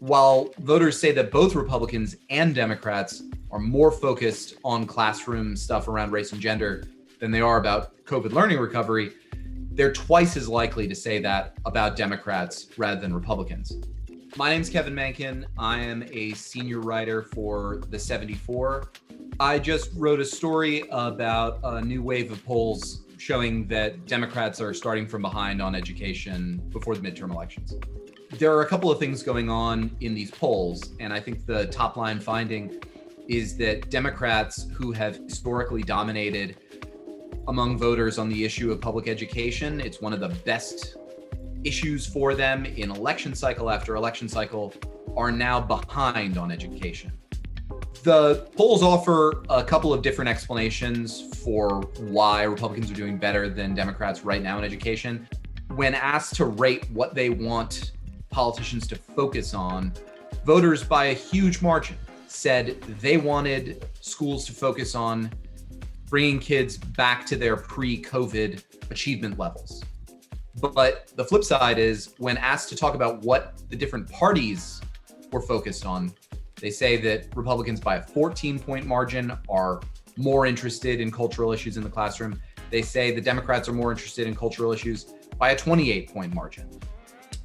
While voters say that both Republicans and Democrats are more focused on classroom stuff around race and gender than they are about COVID learning recovery, they're twice as likely to say that about Democrats rather than Republicans. My name's Kevin Mencken. I am a senior writer for The 74. I just wrote a story about a new wave of polls showing that Democrats are starting from behind on education before the midterm elections. There are a couple of things going on in these polls, and I think the top line finding is that Democrats who have historically dominated among voters on the issue of public education, it's one of the best issues for them in election cycle after election cycle, are now behind on education. The polls offer a couple of different explanations for why Republicans are doing better than Democrats right now in education. When asked to rate what they want politicians to focus on, voters by a huge margin said they wanted schools to focus on bringing kids back to their pre-COVID achievement levels. But the flip side is when asked to talk about what the different parties were focused on, they say that Republicans by a 14-point margin are more interested in cultural issues in the classroom. They say the Democrats are more interested in cultural issues by a 28-point margin.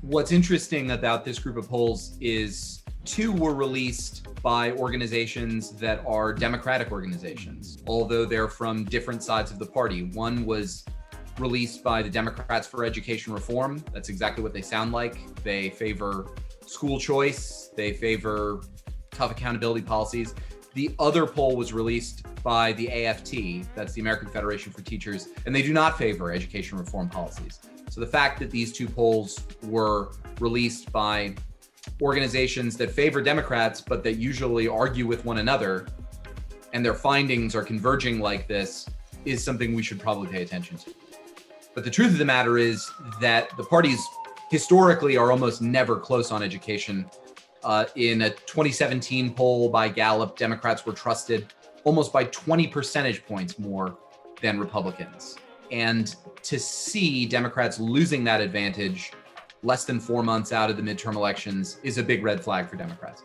What's interesting about this group of polls is two were released by organizations that are Democratic organizations, although they're from different sides of the party. One was released by the Democrats for Education Reform. That's exactly what they sound like. They favor school choice. They favor tough accountability policies. The other poll was released by the AFT, that's the American Federation for Teachers, and they do not favor education reform policies. So the fact that these two polls were released by organizations that favor Democrats, but that usually argue with one another, and their findings are converging like this, is something we should probably pay attention to. But the truth of the matter is that the parties historically are almost never close on education. In a 2017 poll by Gallup, Democrats were trusted almost by 20 percentage points more than Republicans. And to see Democrats losing that advantage less than 4 months out of the midterm elections is a big red flag for Democrats.